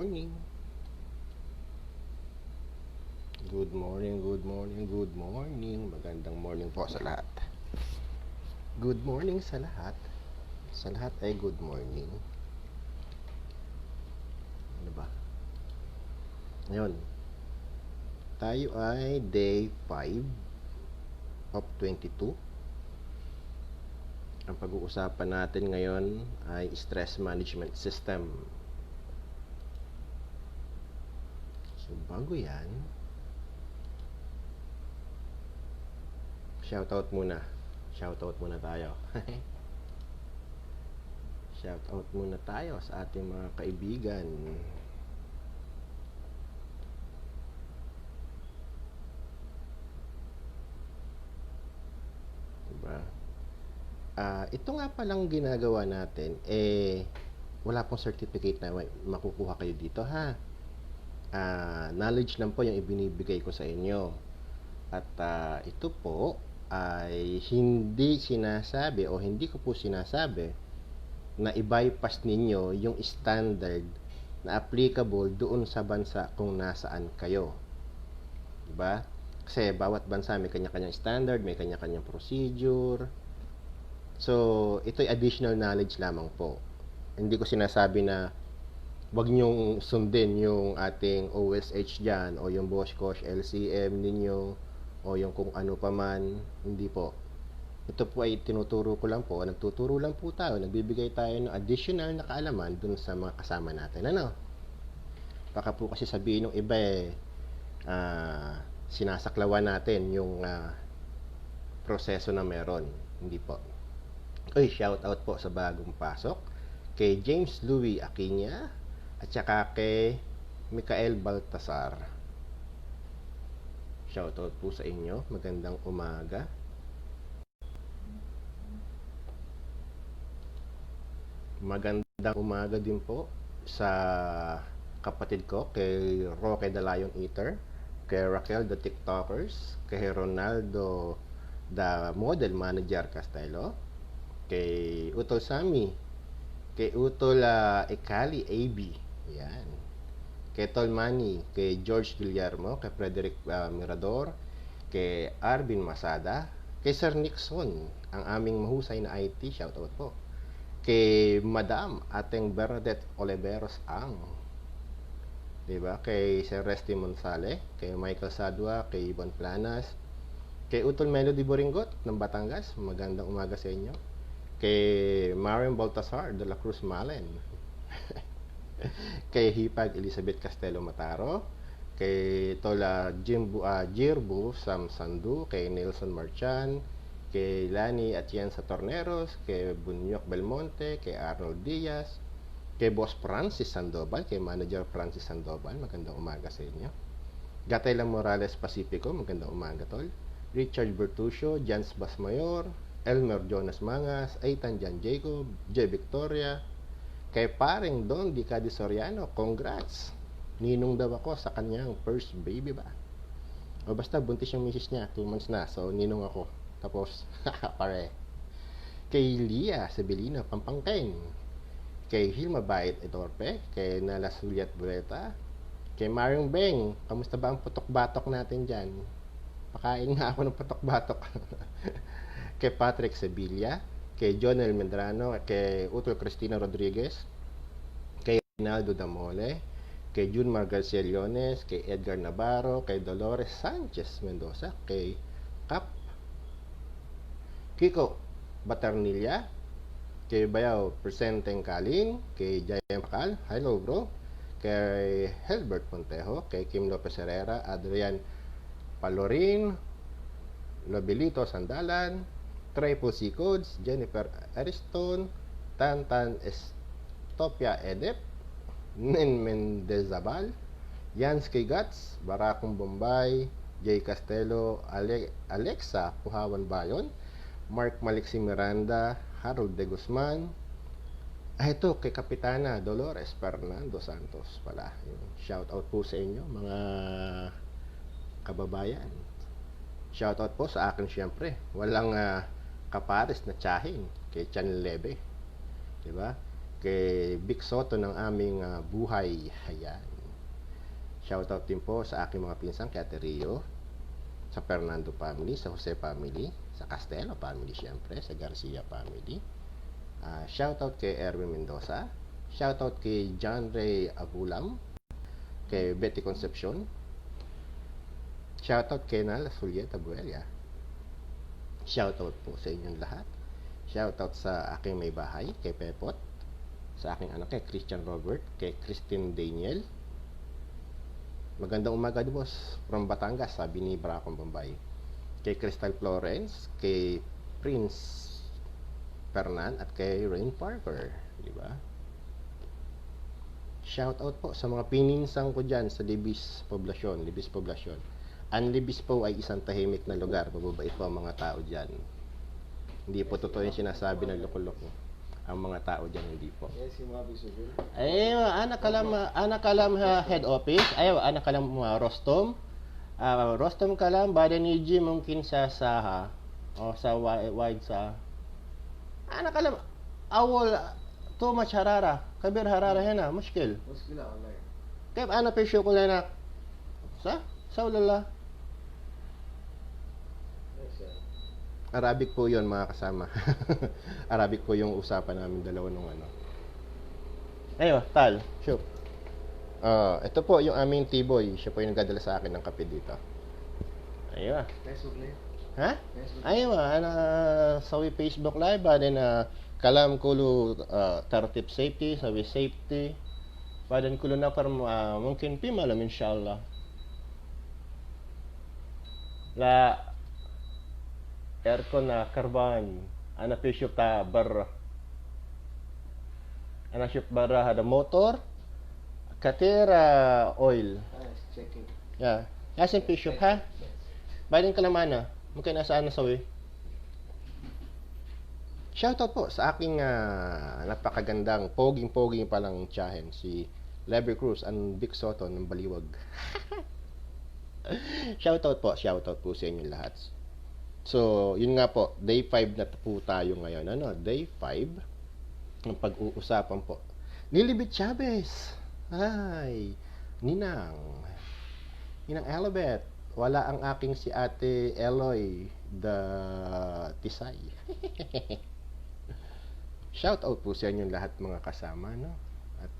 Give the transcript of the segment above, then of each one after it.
morning. Good morning, good morning, good morning. Magandang morning po sa lahat. Good morning sa lahat. Sa lahat ay good morning. Ano ba? Ngayon, tayo ay day 5 of 22. Ang pag-uusapan natin ngayon ay stress management system. So, bago yan, shoutout muna tayo. Shoutout muna tayo sa ating mga kaibigan. Diba? Ito nga palang ginagawa natin, wala pong certificate na makukuha kayo dito ha. Knowledge lang po yung ibinibigay ko sa inyo. At ito po ay hindi sinasabi o hindi ko po sinasabi na i-bypass ninyo yung standard na applicable doon sa bansa kung nasaan kayo. Diba? Kasi bawat bansa may kanya-kanyang standard, may kanya-kanyang procedure. So, ito'y additional knowledge lamang po. Hindi ko sinasabi na wag nyong sundin yung ating OSH dyan o yung Bosch LCM ninyo o yung kung ano pa man. Hindi po. Ito po ay tinuturo ko lang po. Nagtuturo lang po tayo. Nagbibigay tayo ng additional na kaalaman dun sa mga kasama natin. Ano? Baka po kasi sabihin ng iba sinasaklawan natin yung proseso na meron. Hindi po. Shout out po sa bagong pasok kay James Louis Aquina at saka kay Michael Baltasar. Shout out po sa inyo. Magandang umaga. Magandang umaga din po sa kapatid ko kay Roque the Lion Eater, kay Raquel the TikTokers, kay Ronaldo the Model Manager Castelo, kay Utol Sami, kay Utol Ekali AB, yan, kay Tolmani, kay George Guillermo, kay Frederick Mirador, kay Arvin Masada, kay Sir Nixon, ang aming mahusay na IT, shoutout po, kay Madam ating Bernadette Oliveros ang, diba? Kay Sir Resty Monsale, kay Michael Sadwa, kay Ibon Planas, kay Utol Melody Boringot ng Batangas, magandang umaga sa inyo, kay Mariam Baltasar de la Cruz Malen, kay Hipag Elizabeth Castelo Mataro, kay Tola Jirbu Sam Sandu, kay Nelson Marchan, kay Lani Atienza Torneros, kay Bunyok Belmonte, kay Arnold Diaz, kay Boss Francis Sandoval, kay Manager Francis Sandoval, magandang umaga sa inyo. Gataylang Morales Pacifico, magandang umaga tol. Richard Bertuccio, Jans Basmayor, Elmer Jonas Mangas, Aitan Jan Jacob, J. Victoria, kay paring Don Dicadi Soriano, congrats. Ninong daw ako sa kanyang first baby ba? O basta buntis yung misis niya, 2 months na, so ninong ako. Tapos, pare. Kay Lia Sebelina Pampangkeng, kay Hilma Bait Etorpe, kay Nala Suliat Bureta, kay Mariong Beng, kamusta ba ang putok-batok natin dyan? Pakain nga ako ng putok-batok. Kay Patrick Sevilla, kay Jonel Medrano, kay Utol Cristina Rodriguez, kay Rinaldo Damole, kay Junmar Garcia Leones, kay Edgar Navarro, kay Dolores Sanchez Mendoza, kay Cap Kiko Baternilla, kay Bayaw Presenteng Kaling, kay Jayem Pakal, hello bro, kay Helbert Montejo, kay Kim Lopez Herrera, Adrian Palorin, Lobelito Sandalan, Triple C Codes, Jennifer Ariston, Tantan Estopia Edep, Nen Mendezabal, Jans K. Gats, Barakong Bombay, Jay Castelo, Alexa Puhawan Bayon, Mark Maliksi Miranda, Harold De Guzman. Ito kay Kapitana Dolores Fernando Santos pala. Shout out po sa inyo mga kababayan. Shout out po sa akin syempre. Walang kapares na tsahin kay Chan Lebe. Diba? kay Vic Soto ng aming buhay. Ayan. Shoutout din po sa aking mga pinsan, kay Ate Rio, sa Fernando family, sa Jose family, sa Castelo family syempre, sa Garcia family. Shoutout kay Erwin Mendoza. Shoutout kay John Ray Agulam, kay Betty Concepcion. Shoutout kay Nala Julieta Buelia. Shoutout po sa inyong lahat. Shoutout sa aking may bahay, kay Pepot. Sa aking anak, kay Christian Robert, kay Christine Daniel. Magandang umaga, boss. From Batangas, sabi ni Bracon Bombay. Kay Crystal Florence, kay Prince Fernan, at kay Rain Parker. Diba? Shoutout po sa mga pininsang ko dyan sa Libis Poblasyon. Ang Libis po ay isang tahimik na lugar. Mababait po ang mga tao dyan. Hindi po totoo yung sinasabi ng loko-loko. Ang mga tao dyan, hindi po. Yes, yung mga bisugin. Anak kalam head office. Ayaw, anak kalam Rostom. Rostom kalam, badan ni Jim mungkin sa Saha. O sa wide sa. Anak kalam, awol, too much harara. Kabir harara hena, muskil. Muskila, online. Kaya ana pesyo ko na sa ulala. Arabic po yon mga kasama. Arabic po yung usapan namin dalawa nung ano. Ayo, tal, shoot. Ito po yung aming T-boy. Siya po yung nagdadala sa akin ng kape dito. Ayo. Facebook live. Ha? Ayo, sa Facebook live din kalam kulo tertib safety, sawi safety. Badan kulo na par mungkin pi malam insyaallah. La aircon na karban ana pishop ta barra ana ship barra hada motor katera oil Checking. ya yasin pishop ha bayan ka naman mungkin nasaan na sawi. Shoutout po sa aking napakagandang poging palang tiyahin si Lever Cruz and Vic Soto ng Baliwag. Shoutout po sa inyo lahat. So, yun nga po, day 5 na po tayo ngayon. Day 5 ng pag-uusapan po. Lilibet Chavez. Ay, Ninang Elibet. Wala ang aking si Ate Eloy the Tisay. Shout out po sa inyong lahat mga kasama, no? At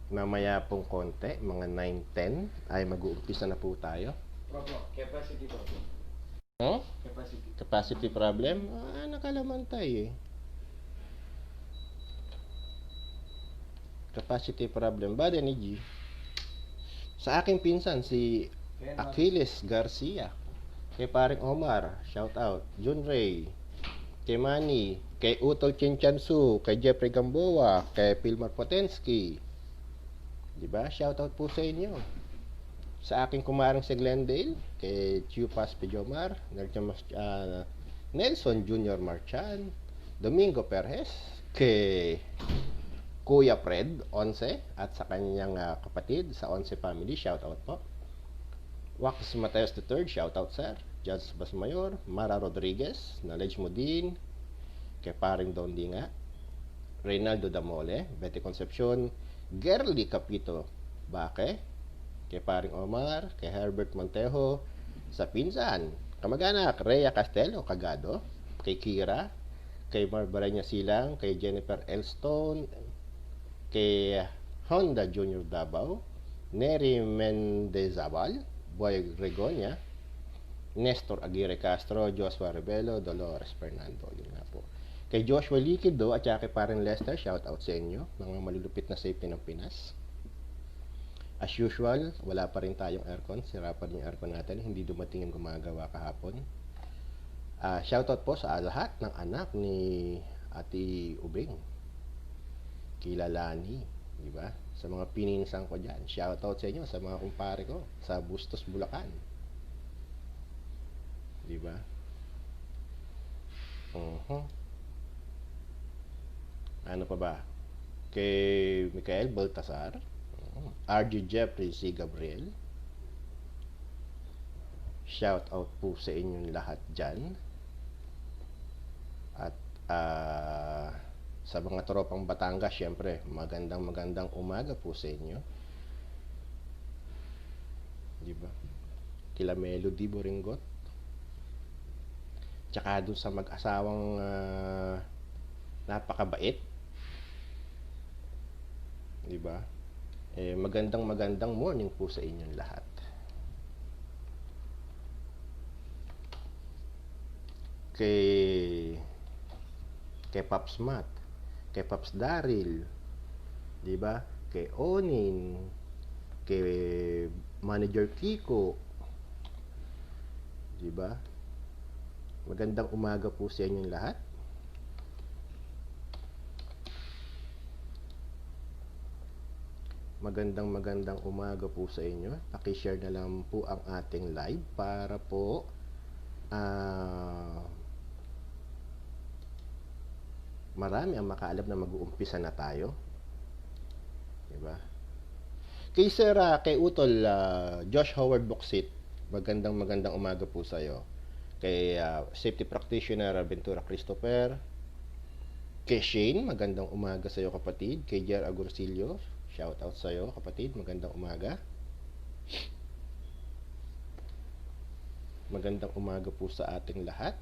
mamaya pong konti, mga 9:10 ay mag-uumpisa na po tayo. Capacity problem. Huh? Capacity. Capacity problem? Nakalaman tayo eh. Capacity problem ba din ni G? Sa aking pinsan si Achilles Garcia, kay paring Omar, shout out, Jun Ray, kay Manny, kay Utol Chinchansu, kay Jeffrey Gamboa, kay Pilmar Potensky. Diba? Shout out po sa inyo. Sa aking kumarang si Glendale, kay Chupas Pejomar, Nelson Jr. Marchan, Domingo Perez, kay Kuya Fred, 11, at sa kanyang kapatid sa 11 family, shout out po. Wax Mateos III, shout out sir. Judge Basmayor, Mara Rodriguez, Knowledge Modin, kay paring Dondi nga, Reynaldo Damole, Betty Concepcion, Gerly Capito Baque, kay paring Omar, kay Herbert Montejo, sa pinsan, kamag-anak, Rhea Castelo Cagado, kay Kira, kay Marbarenya Silang, kay Jennifer Elstone, kay Honda Junior Davao, Neri Mendezabal, Boy Regonia, Nestor Aguirre Castro, Joshua Rebelo, Dolores Fernando, yun nga po. Kay Joshua Liquido at saka kay paring Lester, shout out sa inyo, mga malulupit na safety ng Pinas. As usual, wala pa rin tayong aircon, sira pa rin yung aircon natin, hindi dumating yung gumagawa kahapon. Shout out po sa lahat ng anak ni Ate Ubing, Kilalani, di ba? Sa mga pininsan ko dyan, shout out sa inyo, sa mga kumpare ko sa Bustos, Bulacan, di ba? Ano pa ba? Kay Michael Baltasar, RG Jeffrey C. Gabriel, shout out po sa inyong lahat dyan. At Sa mga tropang Batangas, syempre, magandang umaga po sa inyo. Di ba? Kila Melody Boringot. Tsaka dun sa mag-asawang napakabait. Di ba? Magandang morning po sa inyong lahat. Kay Pops Matt, kay Pops Daryl, di ba? Kay Onin, kay Manager Kiko, di ba? Magandang umaga po sa inyong lahat. Magandang umaga po sa inyo. Paki-share na lang po ang ating live para po marami ang makaalam na mag-uumpisa na tayo. Diba? Kay Sir, kay Utol, Josh Howard Boxit, magandang umaga po sa iyo. Kay Safety Practitioner Ventura Christopher, kay Shane, magandang umaga sa iyo kapatid. Kay Jer Agursilio, shout out sa iyo kapatid, magandang umaga. Magandang umaga po sa ating lahat.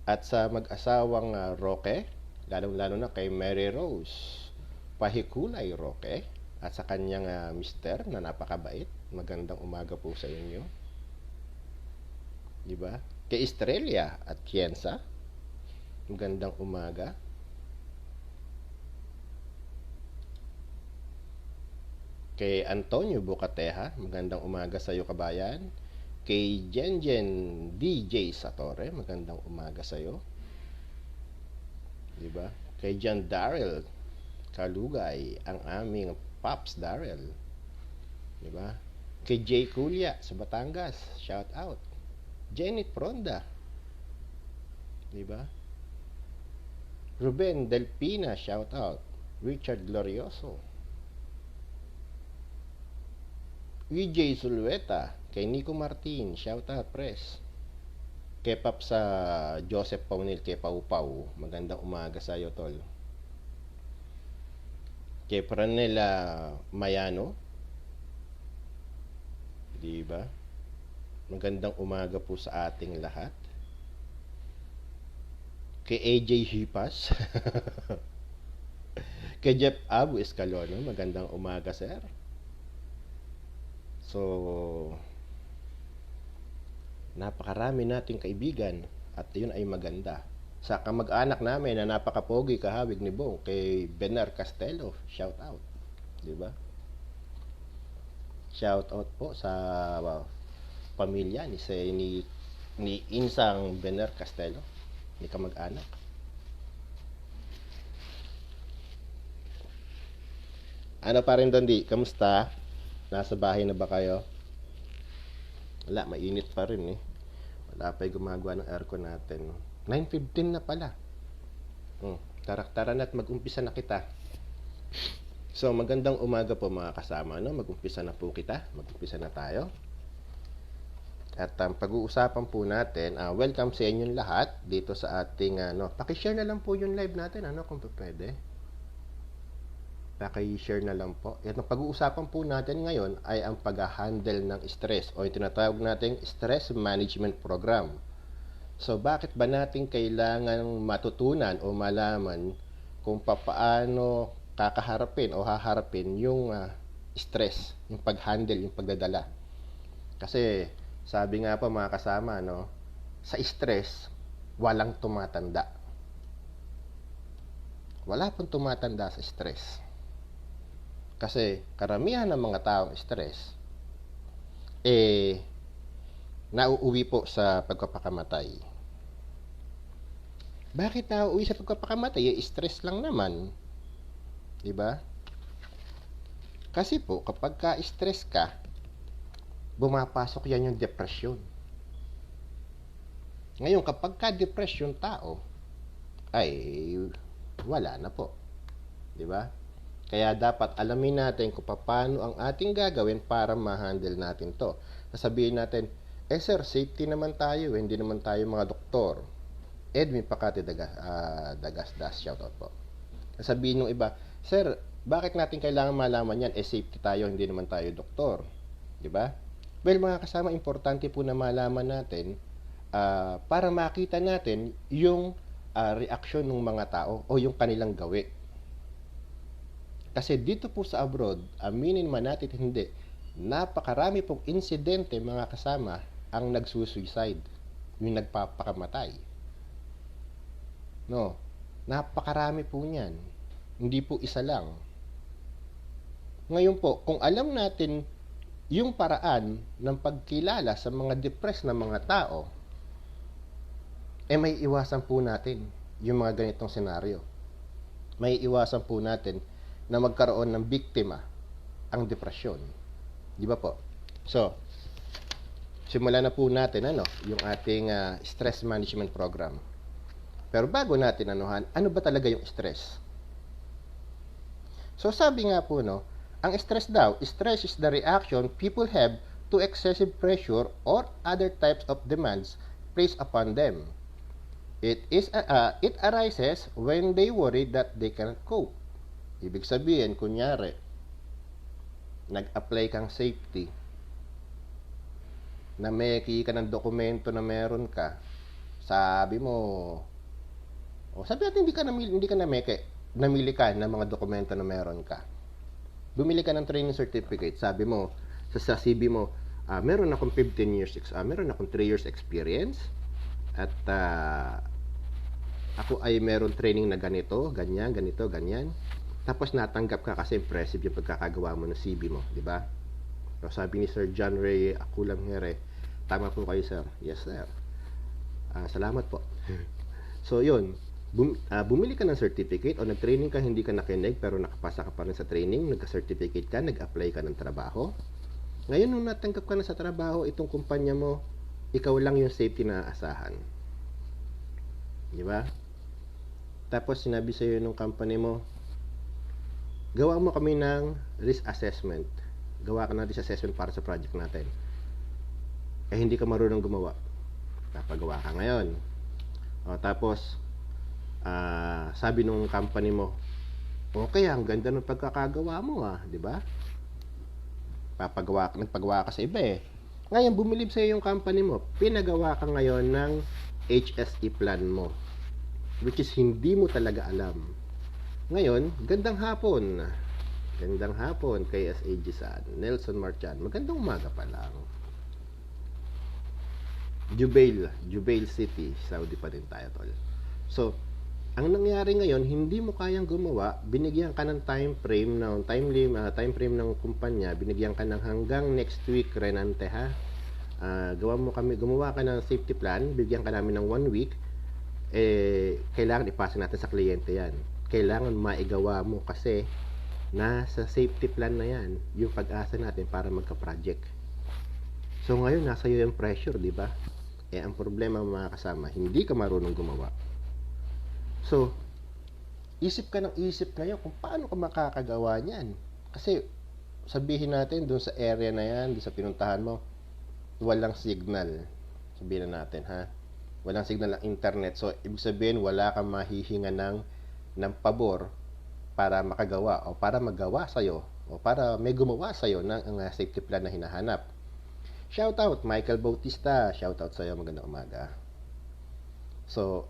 At sa mag-asawang Roque, lalo na kay Mary Rose Pahikulay Roque, at sa kanyang mister na napakabait, magandang umaga po sa inyo. Diba? Kay Estrella at Kienza, magandang umaga. Kay Antonio Bucateja, magandang umaga sa iyo kabayan. Kay Jenjen DJ Satore, magandang umaga sa iyo. Diba? Kay John Daryl Kalugay, ang aming Pops Daryl. Diba? Kay Jay Kulia sa Batangas, shout out. Jenny Pronda. Diba? Ruben Delpina, shout out. Richard Glorioso. EJ Sulweta, kay Nico Martin, shout out press. Kay Paps sa Joseph Paunil, kay Pau Pau, magandang umaga sa iyo tol. Kay Pranela Mayano, di ba? Magandang umaga po sa ating lahat. Kay AJ Hipas, kay Jeff Abu Escalono, magandang umaga sir. So, napakarami nating kaibigan at yun ay maganda. Sa kamag-anak namin na napakapogi kahawig ni Bong, kay Benar Castelo, shout out. Diba? Shout out po sa pamilya ni Insang Benar Castelo, ni kamag-anak. Ano pa rin Dondi? Kamusta? Nasa bahay na ba kayo? Wala, mainit pa rin eh. Wala pa yung gumagawa ng aircon natin. 9:15 na pala. Tara na't mag-umpisa na kita. So, magandang umaga po mga kasama. No? Mag-umpisa na po kita. Mag-umpisa na tayo. At pag-uusapan po natin, welcome sa inyong lahat dito sa ating, pakishare na lang po yung live natin, kung pwede. Paki-share na lang po. At ang pag-uusapan po natin ngayon ay ang pag-handle ng stress o yung tinatawag nating stress management program. So, bakit ba natin kailangan matutunan o malaman kung paano kakaharapin o haharapin yung stress, yung pag-handle, yung pagdadala? Kasi, sabi nga po mga kasama, sa stress, walang tumatanda. Wala pong tumatanda sa stress. Kasi karamihan ng mga taong stress nauuwi po sa pagpapakamatay. Bakit nauuwi sa pagpapakamatay? Stress lang naman. 'Di ba? Kasi po kapag ka-stress ka, bumapasok yan yung depression. Ngayon kapag ka-depression tao, ay wala na po. 'Di ba? Kaya dapat alamin natin kung paano ang ating gagawin para ma-handle natin to. Sasabihin natin, sir, safety naman tayo, hindi naman tayo mga doktor. Edwin Pacate Dagasdas, shoutout po. Sabihin ng iba, Sir, bakit natin kailangan malaman yan? Safety tayo, hindi naman tayo doktor. Di ba? Well, mga kasama, importante po na malaman natin para makita natin yung reaksyon ng mga tao o yung kanilang gawi. Kasi dito po sa abroad, aminin man natin hindi, napakarami pong insidente, mga kasama, ang nagsusuicide, yung nagpapakamatay. No, napakarami po niyan. Hindi po isa lang. Ngayon po, kung alam natin yung paraan ng pagkilala sa mga depressed na mga tao, may iwasan po natin yung mga ganitong senaryo. May iwasan po natin na magkaroon ng biktima ang depresyon. Di ba po? So, simulan na po natin yung ating stress management program. Pero bago natin ano ba talaga yung stress? So, sabi nga po, ang stress is the reaction people have to excessive pressure or other types of demands placed upon them. It arises when they worry that they cannot cope. Ibig sabihin, kunyari, nag-apply kang safety, nameki ka ng dokumento na meron ka, sabi mo, sabi natin hindi ka namili ka ng mga dokumento na meron ka. Bumili ka ng training certificate, sabi mo, sa CV mo, meron akong 3 years experience, at ako ay meron training na ganito, ganyan. Tapos natanggap ka kasi impressive yung pagkakagawa mo ng CV mo, di ba? So, sabi ni Sir John Ray Akulang Here, tama po kayo, sir. Yes, sir. Salamat po. So, yun. Bumili ka ng certificate o nag-training ka, hindi ka nakinig pero nakapasa ka pa rin sa training, nagka-certificate ka, nag-apply ka ng trabaho. Ngayon, nung natanggap ka na sa trabaho, itong kumpanya mo, ikaw lang yung safety na aasahan. Di ba? Tapos, sinabi sa'yo ng company mo, gawa mo kami ng risk assessment. Gawa ka ng risk assessment para sa project natin. Hindi ka marunong gumawa. Papagawa ka ngayon. Tapos, sabi nung company mo, okay, ang ganda ng pagkakagawa mo, di ba? Nagpagawa ka sa iba Ngayon, bumilib sa'yo yung company mo. Pinagawa ka ngayon ng HSE plan mo, which is hindi mo talaga alam. Ngayon, gandang hapon kay SAG San, Nelson Marchan. Magandang umaga pa lang. Jubail City, Saudi pa din tayo, tol. So, ang nangyari ngayon, hindi mo kayang gumawa, binigyan ka ng time frame ng kumpanya, binigyan ka ng hanggang next week, Renante, ha? Gumawa ka ng safety plan, bigyan ka namin ng 1 week, kailangan ipasa natin sa kliyente yan. Kailangan maigawa mo kasi nasa safety plan na yan yung pag-asa natin para magka-project. So ngayon nasa iyo yung pressure, di ba? Ang problema, mga kasama, hindi ka marunong gumawa. So isip ka ng isip ngayon kung paano ka makakagawa niyan. Kasi sabihin natin doon sa area na yan, doon sa pinuntahan mo, walang signal. Sabihin natin, ha? Walang signal ng internet. So ibig sabihin wala kang mahihinga ng pabor para makagawa o para magawa sa'yo o para may gumawa sa'yo ng safety plan na hinahanap. Shoutout Michael Bautista, shoutout sa'yo, magandang umaga. So,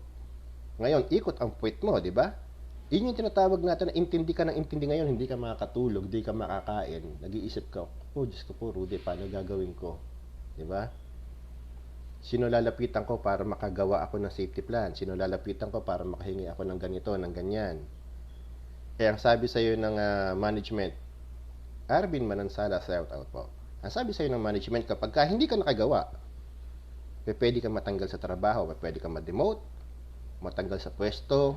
ngayon, ikot ang puwit mo, di ba? Yun yung tinatawag natin na intindi ka ng intindi ngayon, hindi ka makakatulog, hindi ka makakain. Nag-iisip ka, Diyos ko po, Rudy, paano gagawin ko? Di ba? Sino lalapitan ko para makagawa ako ng safety plan? Sino lalapitan ko para makahingi ako ng ganito, ng ganyan? Ang sabi sa iyo ng management, Arvin Manansala, shout out po. Ang sabi sa iyo ng management, kapag hindi ka nakagawa, pwede ka matanggal sa trabaho, pwede ka ma-demote, matanggal sa pwesto,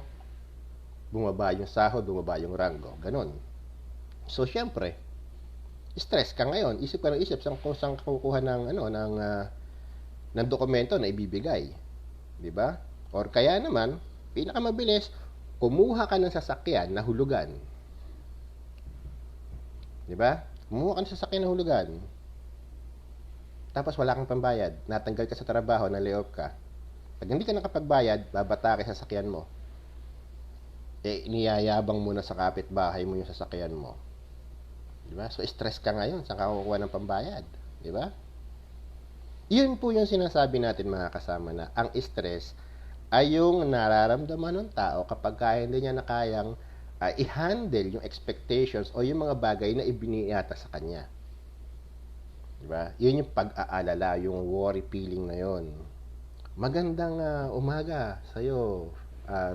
bumaba yung sahod, bumaba yung rango, ganun. So, syempre, stress ka ngayon, isip ka ng isip kung saan kukuha ng dokumento na ibibigay, di ba? Or kaya naman, pinakamabilis, kumuha ka ng sasakyan na hulugan, di ba? Kumuha ka ng sasakyan na hulugan, tapos wala kang pambayad, natanggal ka sa trabaho, na-layoff ka, Pag hindi ka nakapagbayad, babatake sa sasakyan mo. Niyayabang mo na sa kapitbahay mo yung sasakyan mo. Di ba? So, stress ka ngayon. Saan ka kukuha ng pambayad? Di ba? Yun po yung sinasabi natin mga kasama na ang stress ay yung nararamdaman ng tao kapag kaya hindi niya na kayang i-handle yung expectations o yung mga bagay na ibiniyata sa kanya. Diba? Yun yung pag-aalala, yung worry feeling na yun. Magandang umaga sa'yo,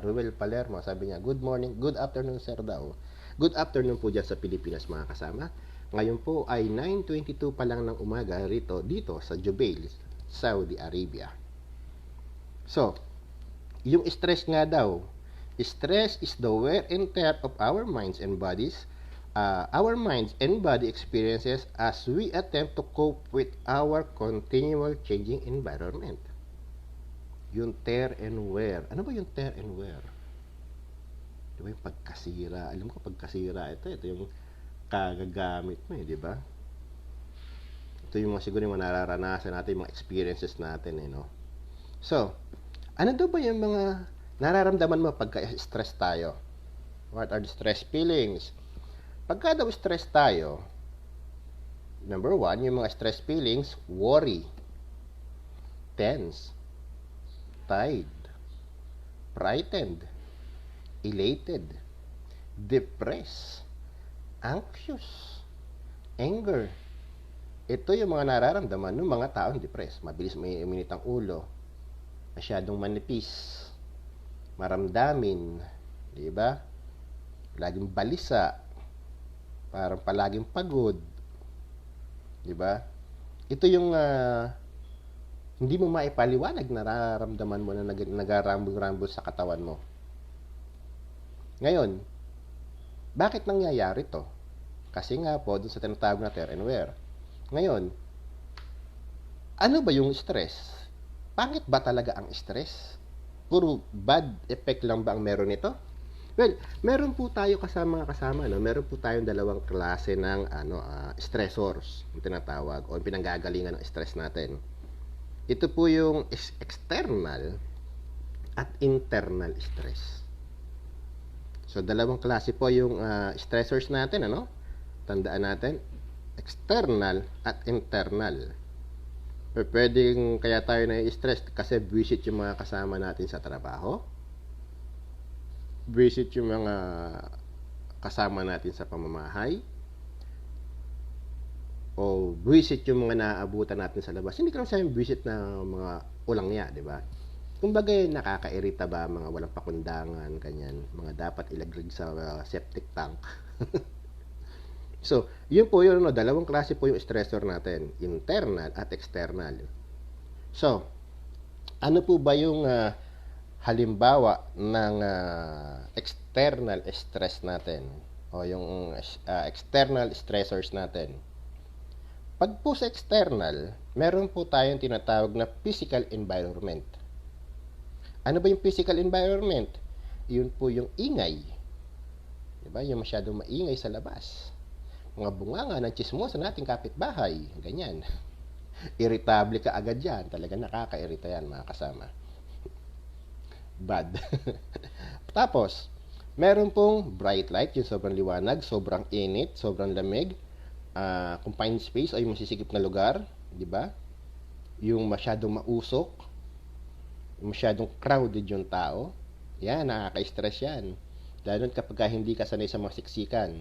Ruel Palermo. Sabi niya, good morning, good afternoon sir daw. Good afternoon po dyan sa Pilipinas mga kasama. Ngayon po ay 9:22 pa lang ng umaga dito sa Jubail, Saudi Arabia. So, yung stress nga daw, stress is the wear and tear of our minds and bodies, our minds and body experiences as we attempt to cope with our continual changing environment. Yung tear and wear. Ano ba yung tear and wear? Di ba yung pagkasira? Alam ko pagkasira ito yung kagagamit mo di ba? Ito yung siguro yung nararanasan natin, yung mga experiences natin no? So, ano daw ba yung mga nararamdaman mo pagka-stress tayo? What are the stress feelings? Pagka daw stress tayo, number 1, yung mga stress feelings, worry, tense, tired, frightened, elated, depressed, anxious, anger. Ito yung mga nararamdaman ng mga taong depressed. Mabilis may uminit ang ulo, masyadong manipis, maramdamin, di ba? Laging balisa, parang palaging pagod, di ba? Ito yung hindi mo maipaliwanag na nararamdaman mo na nagarambol-rambol sa katawan mo. Ngayon, bakit nangyayari to? Kasi nga po, dun sa tinatawag na tear and wear. Ngayon, ano ba yung stress? Pangit ba talaga ang stress? Puro bad effect lang ba ang meron nito? Well, meron po tayo kasama, no? Meron po tayong dalawang klase ng stressors, yung tinatawag, o yung pinanggagalingan ng stress natin. Ito po yung external at internal stress. So, dalawang klase po yung stressors natin, Tandaan natin, external at internal. Pwedeng kaya tayo na-stress kasi visit yung mga kasama natin sa trabaho, visit yung mga kasama natin sa pamamahay, o visit yung mga naaabutan natin sa labas. Hindi ko lang sabihin visit na mga ulangya, di ba? Kumbaga, nakakairita ba, mga walang pakundangan, kanyan, mga dapat ilaglag sa septic tank. So, yun po yun, dalawang klase po yung stressor natin, internal at external. So, ano po ba yung halimbawa ng external stress natin o yung external stressors natin? Pag po sa external, meron po tayong tinatawag na physical environment. Ano ba yung physical environment? Yun po yung ingay. Diba? Yung masyadong maingay sa labas. Mga bunganga ng chismosa nating kapitbahay. Ganyan. Irritable ka agad yan. Talaga nakakairita yan mga kasama. Bad. Tapos, meron pong bright light, yung sobrang liwanag, sobrang init, sobrang lamig, confined space o yung masisikip na lugar, di ba? Yung masyadong mausok, yung masyadong crowded yung tao, yan, nakaka-stress yan. Lalo kapag hindi ka sanay sa mga siksikan.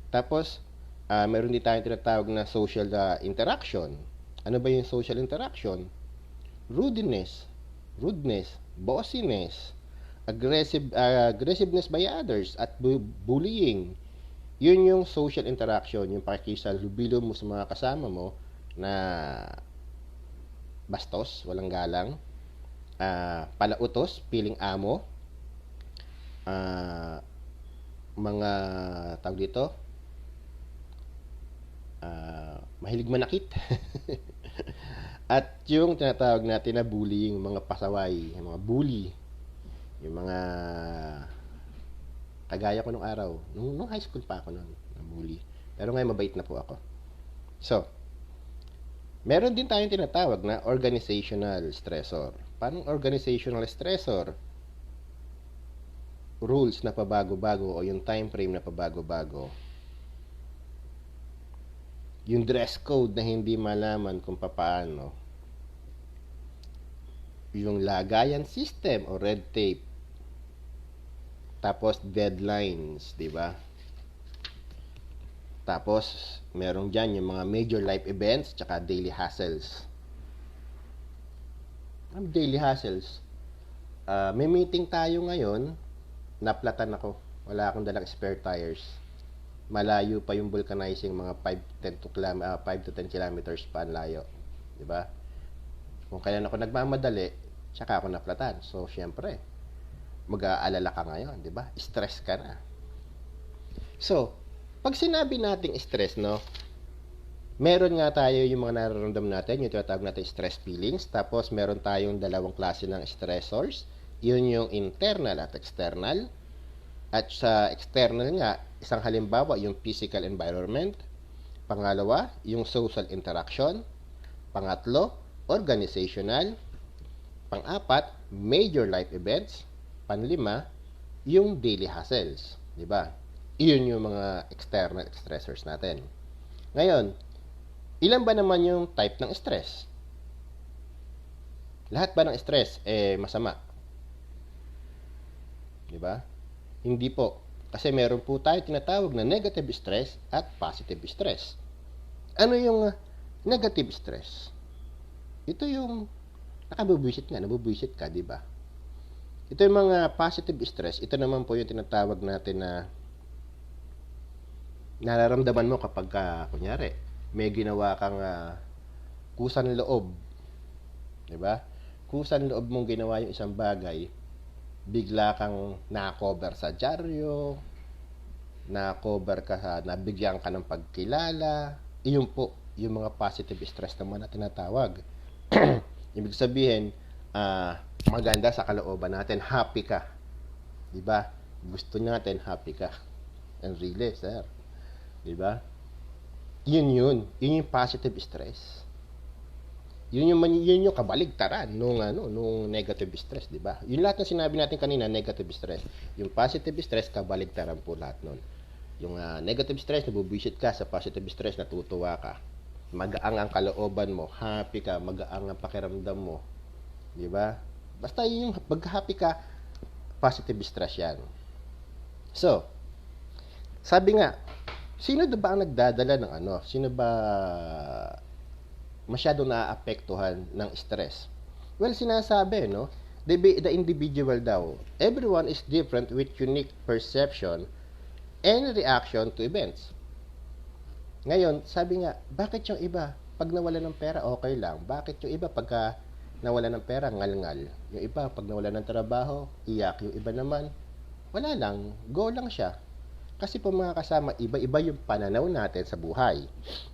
Tapos, meron din tayong tinatawag na social interaction. Ano ba yung social interaction? Rudeness, bossiness, aggressiveness by others, at bullying. Yun yung social interaction, yung pakikisalubilo mo sa mga kasama mo na bastos, walang galang, palautos, piling amo, mga tawag dito, mahilig manakit. At yung tinatawag natin na bullying, mga pasaway, mga bully, yung mga kagaya ko nung araw, nung high school pa ako nun, na bully. Pero ngayon mabait na po ako. So, meron din tayong tinatawag na organizational stressor. Paano organizational stressor? Rules na pabago-bago o yung time frame na pabago-bago. Yung dress code na hindi malaman kung paano. Yung lagayan system o red tape. Tapos deadlines, di ba? Tapos meron dyan yung mga major life events tsaka daily hassles. Ang daily hassles, may meeting tayo ngayon, naplatan ako. Wala akong dalang spare tires. Malayo pa yung vulcanizing, mga 5 to 10 kilometers pa ang layo. Diba? Kung kailan ako nagmamadali, tsaka ako naplatan. So, syempre, mag-aalala ka ngayon, diba? Stress ka na. So, pag sinabi nating stress, no, meron nga tayo yung mga nararamdaman natin, yung tinatawag natin stress feelings. Tapos, meron tayong dalawang klase ng stressors. Yun yung internal at external. At sa external nga, isang halimbawa, yung physical environment. Pangalawa, yung social interaction. Pangatlo, organizational. Pang-apat, major life events. Panlima, yung daily hassles. Diba? Iyon yung mga external stressors natin. Ngayon, ilan ba naman yung type ng stress? Lahat ba ng stress masama? Diba? Hindi po. Kasi meron po tayo tinatawag na negative stress at positive stress. Ano yung negative stress? Ito yung nabubuisit ka, diba? Ito yung mga positive stress. Ito naman po yung tinatawag natin na nararamdaman mo kapag kunyari, may ginawa kang kusan loob. Diba? Kusan loob mong ginawa yung isang bagay, bigla kang na-cover sa dyaryo, na-cover ka sa, nabigyan ka ng pagkilala. Iyon po, yung mga positive stress naman na tinatawag. Ibig sabihin, maganda sa kalooban natin, happy ka. Diba? Gusto natin, happy ka. And really, sir. Diba? Yun yung positive stress. Yun yung kabaligtaran nung negative stress, di ba? Yung lahat ng sinabi natin kanina, negative stress. Yung positive stress, kabaligtaran po lahat nun. Yung negative stress, nabubwisit ka. Sa positive stress, natutuwa ka. Magaang ang kalooban mo, happy ka, magaang ang pakiramdam mo. Di ba? Basta yung pag-happy ka, positive stress yan. So, sabi nga, sino ba ang nagdadala ng Sino ba masyado naaapektuhan ng stress? Well, sinasabi, no? The individual daw. Everyone is different with unique perception and reaction to events. Ngayon, sabi nga, bakit yung iba, pag nawala ng pera, okay lang. Bakit yung iba, pagka nawala ng pera, ngal-ngal. Yung iba, pag nawala ng trabaho, iyak. Yung iba naman, wala lang, go lang siya. Kasi po mga kasama, iba-iba yung pananaw natin sa buhay.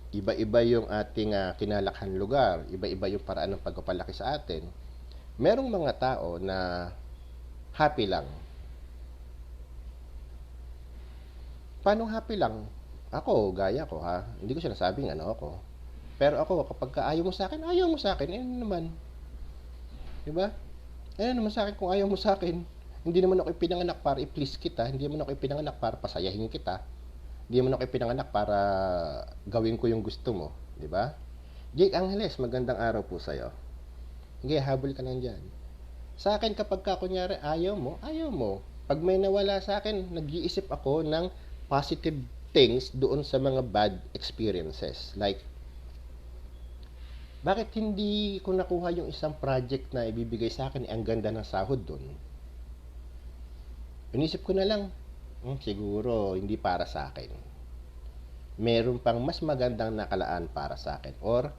Iba-iba yung ating kinalakhan lugar. Iba-iba yung paraan ng pagpapalaki sa atin. Merong mga tao na happy lang. Paano happy lang? Ako, gaya ko ha. Hindi ko sinasabing ako. Pero ako, kapag ayaw mo sa akin, ayaw mo sa akin. Naman. Diba? Naman sa akin kung ayaw mo sa akin. Hindi naman ako ipinanganak para i-please kita. Hindi naman ako ipinanganak para pasayahin kita. Hindi naman ako ipinanganak para gawin ko yung gusto mo. Diba? Jake Angeles, magandang araw po sa'yo. Sige, habol ka nandyan. Sa akin, kapag kunyari, ayaw mo. Pag may nawala sa akin, nag-iisip ako ng positive things doon sa mga bad experiences. Like, bakit hindi ko nakuha yung isang project na ibibigay sa akin, ang ganda ng sahod doon? Inisip ko na lang, siguro hindi para sa akin. Meron pang mas magandang nakalaan para sa akin. Or,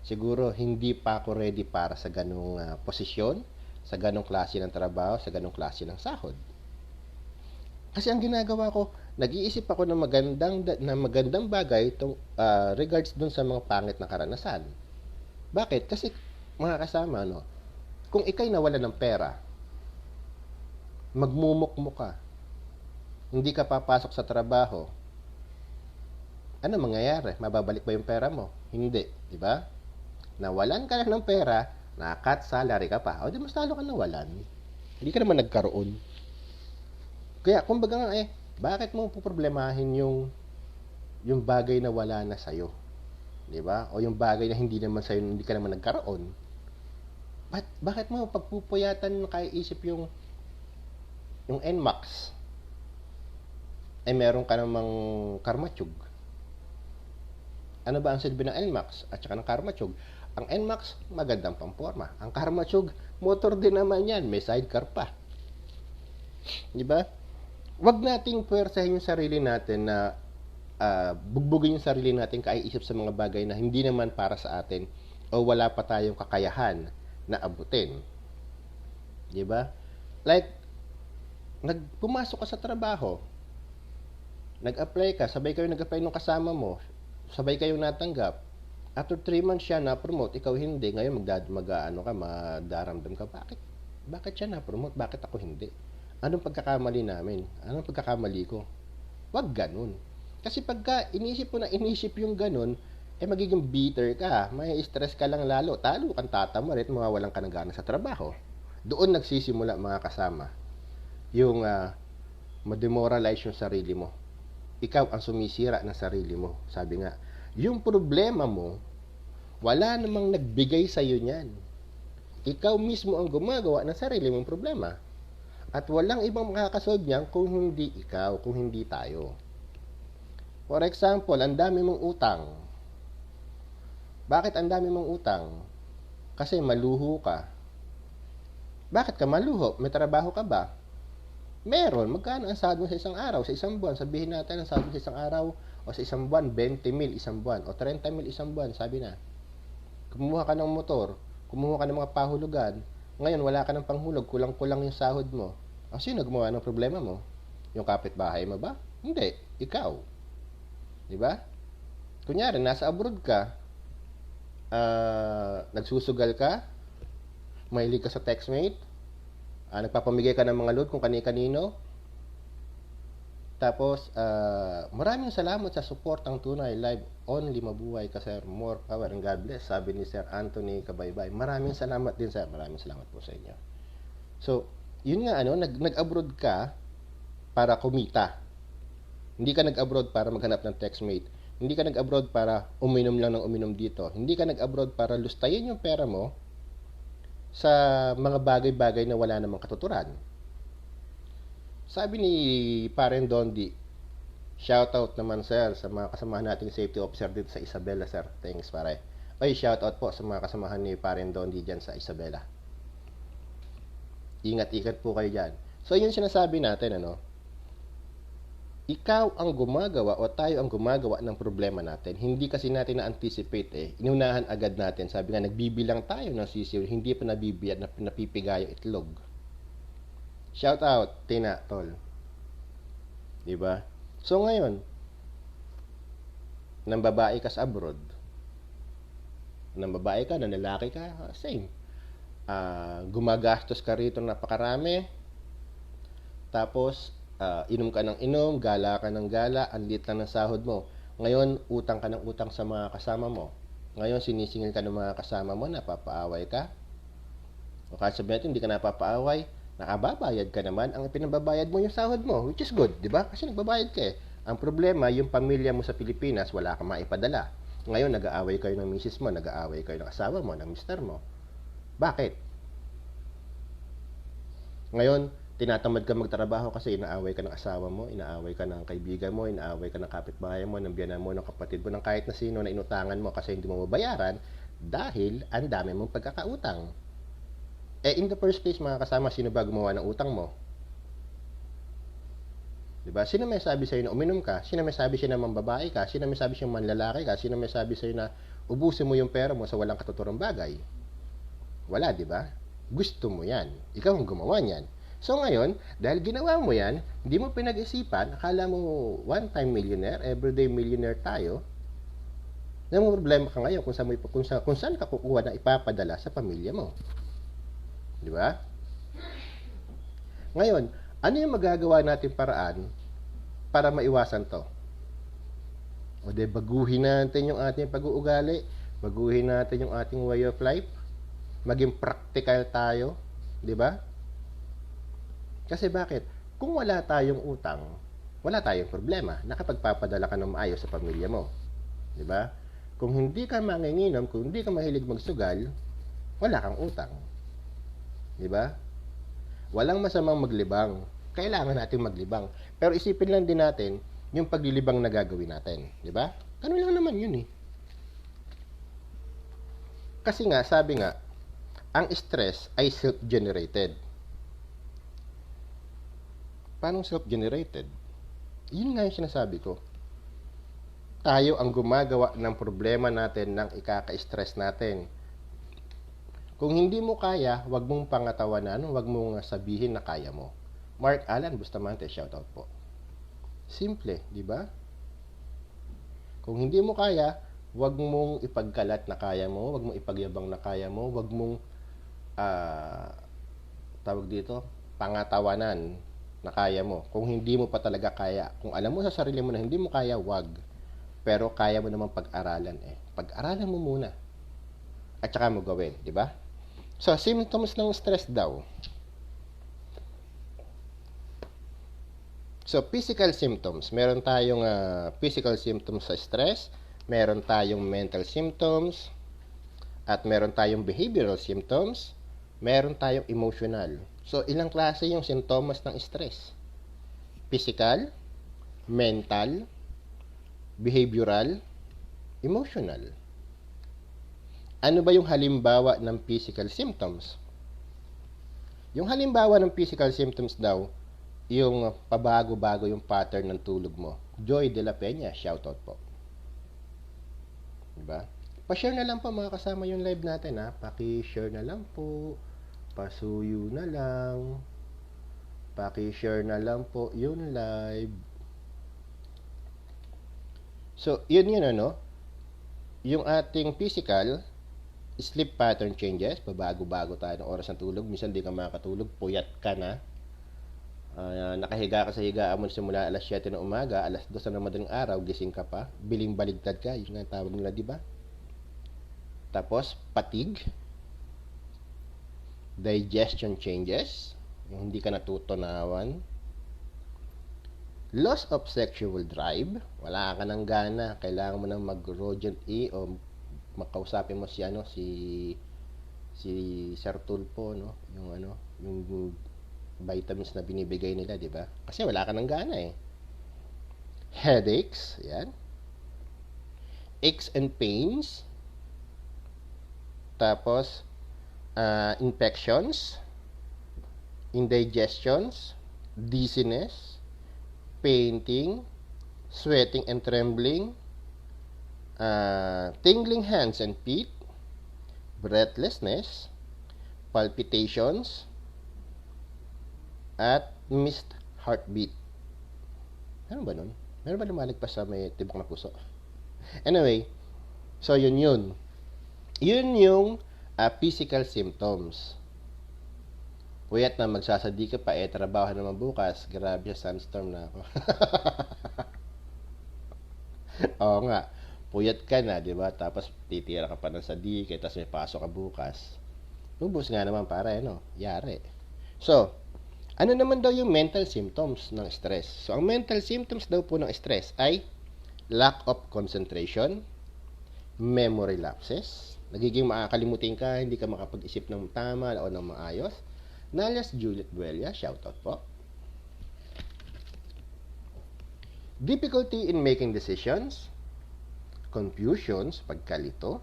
siguro hindi pa ako ready para sa ganung posisyon, sa ganung klase ng trabaho, sa ganung klase ng sahod. Kasi ang ginagawa ko, nag-iisip ako ng magandang bagay regards dun sa mga pangit na karanasan. Bakit? Kasi, mga kasama, kung ikay nawala ng pera, magmumukmo ka, hindi ka papasok sa trabaho, mangyayari? Mababalik ba yung pera mo? Hindi, di ba? Nawalan ka na ng pera, Na-cut salary ka pa. O di mas talo ka nawalan. Hindi ka naman nagkaroon. Kaya kumbaga nga bakit mo poproblemahin yung bagay na wala na sa'yo? 'Di ba? O yung bagay na hindi naman sa'yo, hindi ka naman nagkaroon. Bakit mo pagpupuyatan kaya isip yung NMAX? Meron ka namang Karmachug. Ano ba ang silbi ng NMAX at saka ng Karmachug? Ang NMAX, magandang pamporma. Ang Karmachug, motor din naman yan. May sidecar pa. Di ba? Huwag nating puwersahin yung sarili natin na bugbugin yung sarili natin kaiisip sa mga bagay na hindi naman para sa atin o wala pa tayong kakayahan na abutin. Di ba? Like, pumasok ka sa trabaho, nag-apply ka, sabay kayo nag-apply nung kasama mo, sabay kayong natanggap. After 3 months siya na-promote, ikaw hindi. Ngayon madaramdam ka. Bakit siya na-promote? Bakit ako hindi? Anong pagkakamali namin? Anong pagkakamali ko? Wag ganun. Kasi pagka inisip yung ganun, magiging bitter ka. May stress ka lang lalo. Talo kang tatamorit, mawawalan ka ng gana sa trabaho. Doon nagsisimula mga kasama. Yung ma-demoralize yung sarili mo. Ikaw ang sumisira ng sarili mo. Sabi nga, yung problema mo, wala namang nagbigay sa'yo niyan. Ikaw mismo ang gumagawa ng sarili mong problema. At walang ibang makakasolve niyan kung hindi ikaw, kung hindi tayo. For example, ang dami mong utang. Bakit ang dami mong utang? Kasi maluho ka. Bakit ka maluho? May trabaho ka ba? Meron. Magkano ang sahod mo sa isang araw, sa isang buwan? Sabihin natin ang sahod mo sa isang araw o sa isang buwan, 20 mil isang buwan o 30 mil isang buwan, sabi na. Kumuha ka ng motor, kumuha ka ng mga pahulugan, ngayon wala ka ng panghulog, kulang-kulang yung sahod mo. Sino gumawa ng problema mo? Yung kapitbahay mo ba? Hindi, ikaw. Di ba? Kunyari, nasa abroad ka, nagsusugal ka, mahilig ka sa textmate, nagpapamigay ka ng mga load kung kani-kanino. Tapos, maraming salamat sa support ang Tunay Live Only. Mabuhay ka, sir. More power and God bless. Sabi ni Sir Anthony Kabaybay. Maraming salamat din, sir. Maraming salamat po sa inyo. So, yun nga, nag-abroad ka para kumita. Hindi ka nag-abroad para maghanap ng textmate. Hindi ka nag-abroad para uminom lang ng uminom dito. Hindi ka nag-abroad para lustayin yung pera mo sa mga bagay-bagay na wala namang katuturan. Sabi ni Paren Dondi, shoutout naman sir sa mga kasamahan nating safety officer dito sa Isabela, sir. Thanks pare. Shoutout po sa mga kasamahan ni Paren Dondi dyan sa Isabela. Ingat-ingat po kayo dyan. So yun sinasabi natin, ikaw ang gumagawa o tayo ang gumagawa ng problema natin. Hindi kasi natin na-anticipate Inunahan agad natin. Sabi nga, nagbibilang tayo ng sisiw, hindi pa napipiga yung itlog. Shout out, Tina, tol. Diba? So ngayon, nang babae ka sa abroad, nang babae ka, nang lalaki ka, same. Gumagastos ka rito napakarami. Tapos, inom ka ng inom, gala ka ng gala, ang liit lang ng sahod mo. Ngayon, utang ka ng utang sa mga kasama mo. Ngayon, sinisingil ka ng mga kasama mo, napapaaway ka. O kahit sabihin natin, hindi ka napapaaway, nakababayad ka naman, ang pinababayad mo yung sahod mo, which is good, di ba? Kasi nagbabayad ka Ang problema, yung pamilya mo sa Pilipinas, wala kang maipadala. Ngayon, nag-aaway kayo ng misis mo, nag-aaway kayo ng asawa mo, ng mister mo. Bakit? Ngayon, tinatamad ka magtrabaho kasi inaaway ka ng asawa mo, inaaway ka ng kaibigan mo, inaaway ka ng kapitbahay mo, ng biyanan mo, ng kapatid mo, ng kahit na sino na inutangan mo kasi hindi mo mabayaran dahil ang dami mong pagkakautang. In the first place, mga kasama, sino ba gumawa ng utang mo? Diba? Sino may sabi sa'yo na uminom ka? Sino may sabi sa'yo na mambabae ka? Sino may sabi sa'yo na manlalaki ka? Sino may sabi sa'yo na ubusin mo yung pera mo sa walang katuturang bagay? Wala, diba? Gusto mo yan. Ikaw ang gumawa niyan. So ngayon, dahil ginawa mo yan, hindi mo pinag-isipan, akala mo one-time millionaire, everyday millionaire tayo, na may problema ka ngayon kung saan ka kukuha na ipapadala sa pamilya mo. Di ba? Ngayon, ano yung magagawa natin paraan para maiwasan to? O baguhin natin yung ating pag-uugali, baguhin natin yung ating way of life, maging practical tayo, di ba? Kasi bakit? Kung wala tayong utang, wala tayong problema. Nakapagpapadala ka ng maayos sa pamilya mo, di ba? Kung hindi ka manginginom, kung hindi ka mahilig magsugal, wala kang utang, di ba? Walang masamang maglibang. Kailangan natin maglibang. Pero isipin lang din natin yung paglilibang na gagawin natin, di ba? Ano lang naman yun eh. Kasi nga, sabi nga, ang stress ay self-generated. Paano self-generated? Yun nga yung sinasabi ko. Tayo ang gumagawa ng problema natin ng ikaka-stress natin. Kung hindi mo kaya, wag mong pangatawanan, wag mong sabihin na kaya mo. Mark Alan Bustamante, shoutout po. Simple, di ba? Kung hindi mo kaya, wag mong ipagkalat na kaya mo, wag mong ipagyabang na kaya mo, wag mong tawag dito, pangatawanan na kaya mo. Kung hindi mo pa talaga kaya, kung alam mo sa sarili mo na hindi mo kaya, wag. Pero kaya mo namang pag-aralan eh. Pag-aralan mo muna. At saka mo gawin, di ba? So, symptoms ng stress daw. So, physical symptoms. Meron tayong physical symptoms sa stress, meron tayong mental symptoms, at meron tayong behavioral symptoms, meron tayong emotional. So, ilang klase yung sintomas ng stress? Physical, mental, behavioral, emotional. Ano ba yung halimbawa ng physical symptoms? Yung halimbawa ng physical symptoms daw, yung pabago-bago yung pattern ng tulog mo. Joy de la Peña, shoutout po. Diba? Pa-share na lang po mga kasama yung live natin ha. Paki-share na lang po. Pasuyo na lang. Paki-share na lang po yung live. So, yun ano. Yung ating physical, sleep pattern changes. Pabago-bago tayo ng oras ng tulog. Minsan di ka makakatulog. Puyat ka na. Nakahiga ka sa higaan mo simula alas 7 ng umaga, alas 2 na madaling araw, gising ka pa, biling baligtad ka, yun nga tawag nila, di ba? Tapos, fatigue, digestion changes, yung hindi ka natutunawan, loss of sexual drive, wala ka ng gana, kailangan mo nang mag-Rogent E o makausapin mo si Sir Tulpo, no? Yung vitamins na binibigay nila, di ba? Kasi wala ka ng gana eh. Headaches, yan. Aches and pains. Tapos, infections, indigestions, dizziness, fainting, sweating and trembling, tingling hands and feet, breathlessness, palpitations, at missed heartbeat. Ano ba nun? Meron ba lumaligpas sa may tibok na puso? Anyway, so yun. Yun yung physical symptoms. Puyat na magsasadi ka pa, trabaho naman bukas. Grabe, sunstorm na ako. Oo nga, puyat ka na, di ba? Tapos titira ka pa ng sadi, tapos may pasok ka bukas. Lubos nga naman para, yari. So, ano naman daw yung mental symptoms ng stress? So, ang mental symptoms daw po ng stress ay lack of concentration, memory lapses, nagiging makakalimutin ka, hindi ka makapag-isip ng tama o ng maayos. Nalias Juliet Buelia, shoutout po. Difficulty in making decisions, confusions, pagkalito,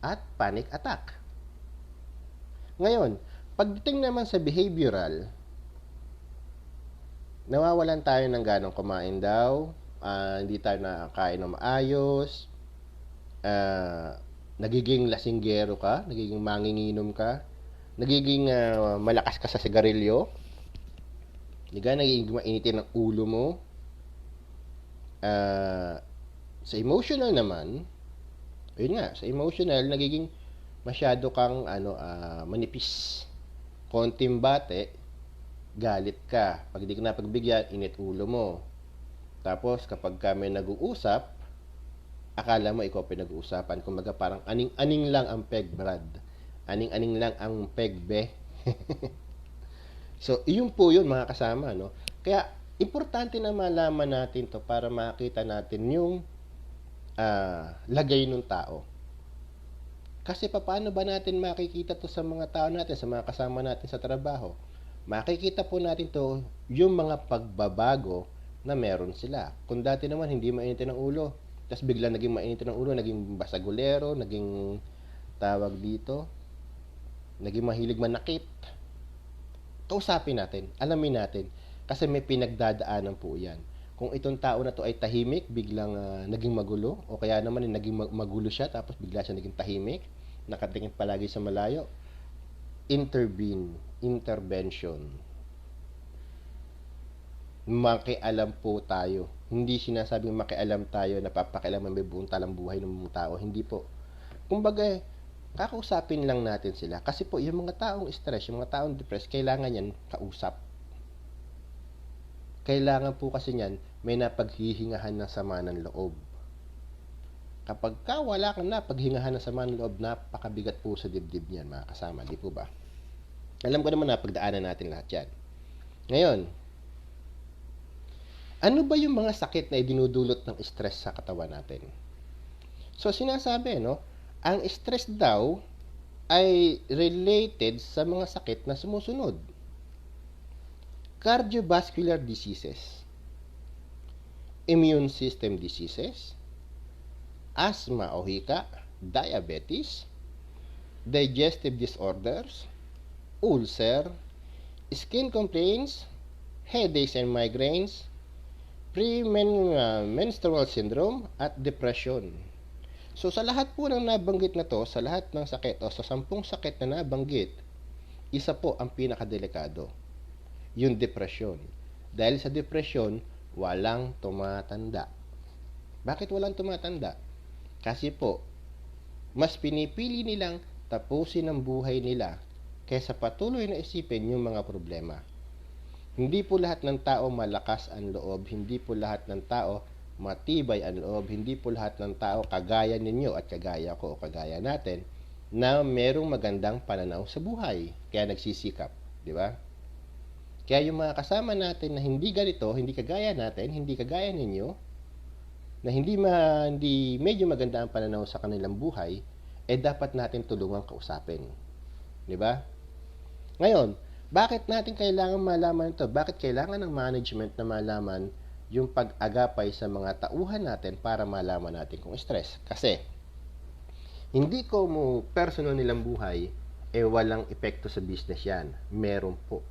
at panic attack. Ngayon, pagdating naman sa behavioral, nawawalan tayo ng ganong kumain daw, hindi tayo nakakain ng maayos, nagiging lasinggero ka, nagiging manginginom ka, nagiging malakas ka sa sigarilyo, nagiging mainitin ang ulo mo. Sa emotional naman, ayun nga, sa emotional, nagiging masyado kang manipis. Konting bate, galit ka. Pag di ka napagbigyan, init ulo mo. Tapos, kapag kami nag-uusap, akala mo ikaw pinag-uusapan. Kumbaga, parang aning-aning lang ang peg, Brad. Aning-aning lang ang pegbe. So, iyon po yun mga kasama, no? Kaya, importante na malaman natin to para makita natin yung lagay ng tao. Kasi paano ba natin makikita to sa mga tao natin, sa mga kasama natin sa trabaho? Makikita po natin to yung mga pagbabago na meron sila. Kung dati naman hindi mainitin ng ulo, tapos bigla naging mainitin ng ulo, naging basagulero, naging tawag dito, naging mahilig manakit. Kausapin natin, alamin natin, kasi may pinagdadaanan po yan. Kung itong tao na to ay tahimik, biglang naging magulo, o kaya naman naging magulo siya, tapos bigla siya naging tahimik, nakatingin palagi sa malayo, intervention. Makialam po tayo. Hindi sinasabing makialam tayo, napapakialaman may buong talang buhay ng mga tao. Hindi po. Kumbaga, kakausapin lang natin sila. Kasi po, yung mga taong stress, yung mga taong depressed, kailangan yan kausap. Kailangan po kasi yan, may napaghihingahan ng sama ng loob. Kapag wala kang napaghingahan ng sama ng loob, napakabigat po sa dibdib niyan, mga kasama. Di po ba? Alam ko naman na pagdaanan natin lahat yan. Ngayon, ano ba yung mga sakit na idinudulot ng stress sa katawan natin? So, sinasabi, no? Ang stress daw ay related sa mga sakit na sumusunod. Cardiovascular diseases, immune system diseases, asthma o hika, diabetes, digestive disorders, ulcer, skin complaints, headaches and migraines, premenstrual syndrome, at depression. So, sa lahat po ng nabanggit na to, sa lahat ng sakit o sa 10 sakit na nabanggit, isa po ang pinakadelikado, yung depression. Dahil sa depression, walang tumatanda. Bakit walang tumatanda? Kasi po, mas pinipili nilang tapusin ang buhay nila kaysa patuloy na isipin yung mga problema. Hindi po lahat ng tao malakas ang loob, hindi po lahat ng tao matibay ang loob, hindi po lahat ng tao kagaya ninyo at kagaya ko o kagaya natin na merong magandang pananaw sa buhay, kaya nagsisikap, di ba? Kaya yung mga kasama natin na hindi ganito, hindi kagaya natin, hindi kagaya ninyo, na hindi medyo maganda ang pananaw sa kanilang buhay, dapat natin tulungang kausapin. Di ba? Ngayon, bakit natin kailangan malaman ito? Bakit kailangan ng management na malaman yung pag-agapay sa mga tauhan natin para malaman natin kung stress? Kasi, hindi ko mo personal nilang buhay, walang epekto sa business yan. Meron po.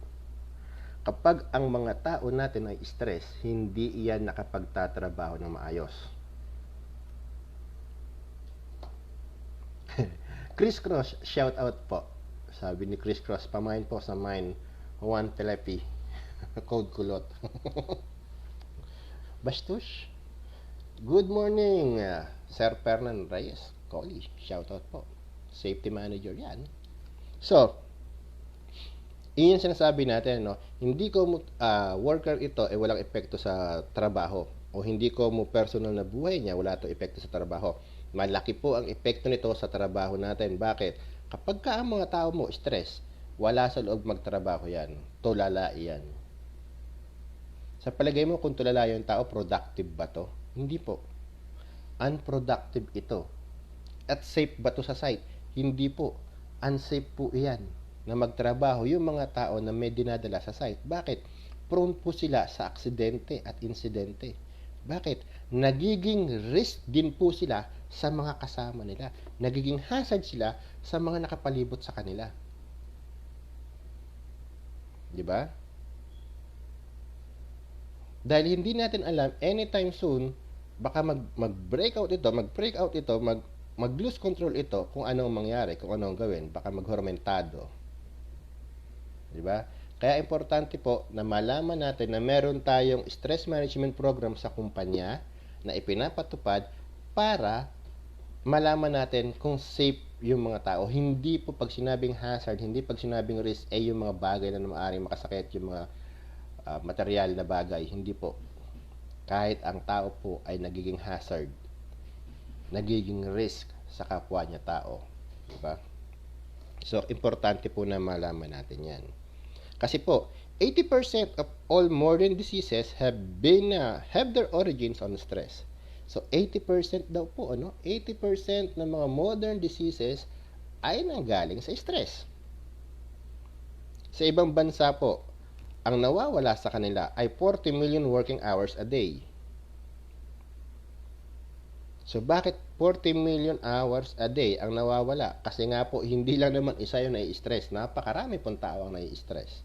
Kapag ang mga tao natin ay stress, hindi iyan nakapagtatrabaho ng maayos. Chris Cross, shout out po. Sabi ni Chris Cross, pamain po sa mine, Juan Telepi, Code Kulot. Bastush, good morning, Sir Fernan Reyes, Collie, shout out po. Safety manager yan. So, iyon sinasabi natin, no? Hindi ko worker ito walang epekto sa trabaho, o hindi ko mo personal na buhay niya wala to epekto sa trabaho. Malaki po ang epekto nito sa trabaho natin. Bakit? Kapag ang mga tao mo stress, wala sa loob magtrabaho yan. Tulala yan. Sa palagay mo, kung tulala yung tao, productive ba to? Hindi po. Unproductive ito. At safe ba to sa site? Hindi po. Unsafe po iyan na magtrabaho yung mga tao na may dinadala sa site. Bakit? Prone po sila sa aksidente at insidente. Bakit? Nagiging risk din po sila sa mga kasama nila. Nagiging hazard sila sa mga nakapalibot sa kanila. Di ba? Dahil hindi natin alam, anytime soon, baka mag-breakout ito, mag-lose control ito kung anong mangyari, kung anong gawin. Baka maghormentado. Diba? Kaya importante po na malaman natin na meron tayong stress management program sa kumpanya na ipinapatupad para malaman natin kung safe yung mga tao. Hindi po pag sinabing hazard, hindi pag sinabing risk, yung mga bagay na maaaring makasakit, yung mga material na bagay. Hindi po. Kahit ang tao po ay nagiging hazard, nagiging risk sa kapwa niya tao. Diba? So, importante po na malaman natin yan. Kasi po, 80% of all modern diseases have their origins on stress. So, 80% daw po, 80% ng mga modern diseases ay nanggaling sa stress. Sa ibang bansa po, ang nawawala sa kanila ay 40 million working hours a day. So, bakit 40 million hours a day ang nawawala? Kasi nga po, hindi lang naman isa yung nai-stress. Napakarami pong tao ang nai-stress.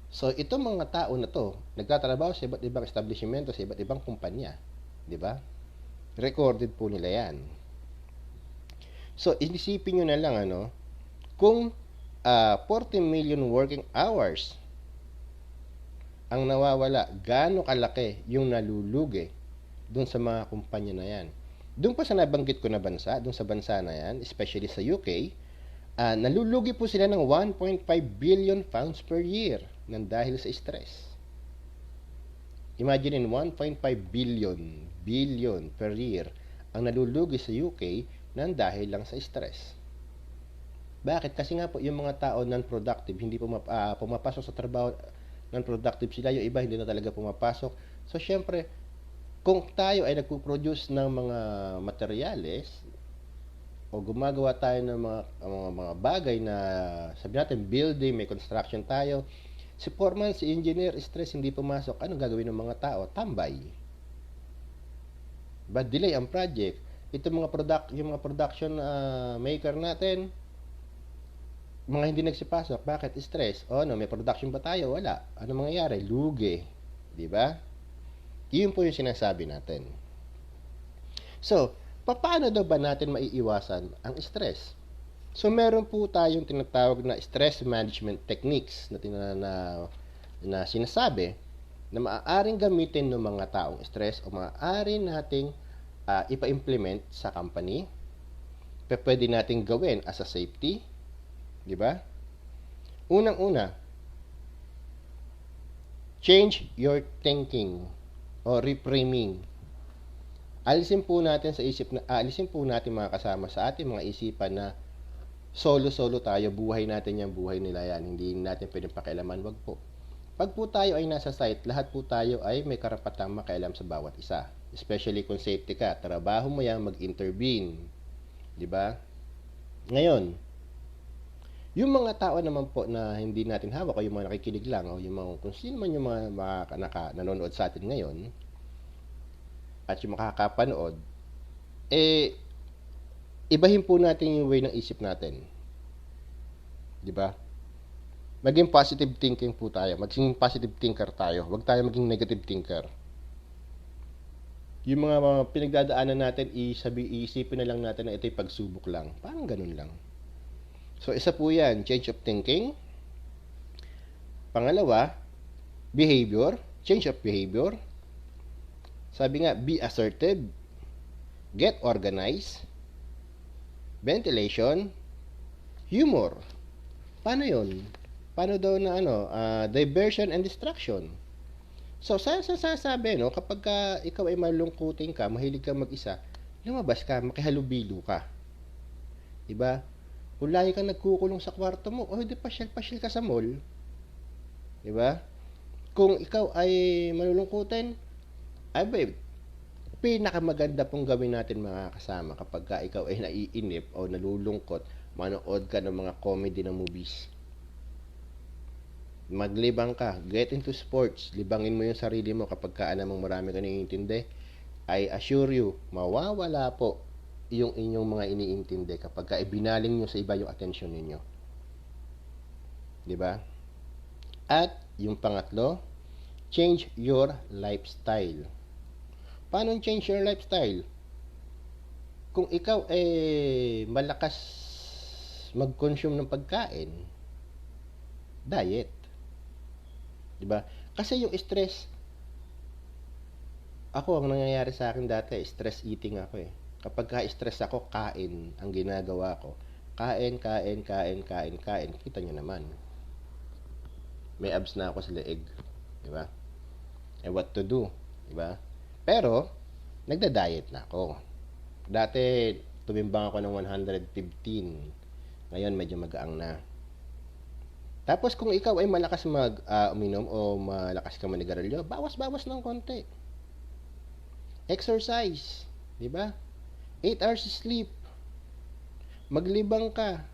So, itong mga tao na to, nagtatrabaho sa iba't ibang establishmento, sa iba't ibang kumpanya. Di ba? Recorded po nila yan. So, inisipin nyo na lang, kung 40 million working hours ang nawawala, gaano kalaki yung nalulugi doon sa mga kumpanya na yan. Doon pa sa nabanggit ko na bansa, doon sa bansa na yan, especially sa UK, nalulugi po sila ng 1.5 billion pounds per year nang dahil sa stress. Imagine 1.5 billion per year ang nalulugi sa UK nang dahil lang sa stress. Bakit? Kasi nga po yung mga tao non-productive, hindi pumapasok sa trabaho, non-productive sila, yung iba hindi na talaga pumapasok. So, syempre, kung tayo ay nagpo-produce ng mga materyales o gumagawa tayo ng mga bagay na sabi natin building, may construction tayo, si foreman, si engineer, stress, hindi pumasok, anong gagawin ng mga tao? Tambay. But delay ang project. Ito yung mga production maker natin, mga hindi nagsipasok. Bakit? Stress. May production ba tayo? Wala. Ano mangyayari? Lugi. Di ba? Yun po yung sinasabi natin. So, paano daw ba natin maiiwasan ang stress? So, meron po tayong tinatawag na stress management techniques na sinasabi na maaaring gamitin ng mga taong stress o maaari nating ipa-implement sa company. Pwede nating gawin as a safety. Di ba? Unang-una, change your thinking o reframing. Alisin po natin mga kasama sa ating mga isipan na solo-solo tayo, buhay natin yan, buhay nila yan, hindi natin pwedeng pakialaman, wag po. Pag po tayo ay nasa site, lahat po tayo ay may karapatang makialam sa bawat isa. Especially kung safety ka, trabaho mo yan, mag-intervene. Di ba? Ngayon, yung mga tao naman po na hindi natin hawak o yung mga nakikinig lang o yung mga, kung sino man yung mga nanonood sa atin ngayon at yung makakapanood, ibahin po natin yung way ng isip natin. Di ba? Maging positive thinking po tayo. Maging positive thinker tayo. Huwag tayo maging negative thinker. Yung mga pinagdadaanan natin, isipin na lang natin na ito'y pagsubok lang. Parang ganun lang. So, isa po yan, change of thinking. Pangalawa, behavior, change of behavior. Sabi nga, be assertive, get organized, ventilation, humor. Paano yun? Paano daw na diversion and distraction? So, sasabi, kapag ikaw ay malungkutin ka, mahilig ka mag-isa, lumabas ka, makihalubilo ka. Diba? Kung lagi kang nagkukulong sa kwarto mo, hindi pasyal-pasyal ka sa mall. Diba? Kung ikaw ay malulungkutin, pinakamaganda pong gawin natin mga kasama kapag ikaw ay naiinip o nalulungkot, manood ka ng mga comedy na movies. Maglibang ka, get into sports, libangin mo yung sarili mo kapag namang marami ka naiintindi. I assure you, mawawala po yung inyong mga iniintindi kapag ibinaling nyo sa iba yung attention ninyo. Diba? At yung pangatlo, change your lifestyle. Paano change your lifestyle? Kung ikaw malakas mag-consume ng pagkain, diet. Diba? Kasi yung stress, ang nangyayari sa akin dati, stress eating ako Kapag ka-stress ako, kain ang ginagawa ko. Kain. Kita nyo naman. May abs na ako sa leeg. Diba? What to do? Diba? Pero, nagda-diet na ako. Dati, tumimbang ako ng 115. Ngayon, medyo magaang na. Tapos, kung ikaw ay malakas uminom o malakas ka manigarilyo, bawas-bawas ng konti. Exercise, di ba? 8 hours sleep. Maglibang ka.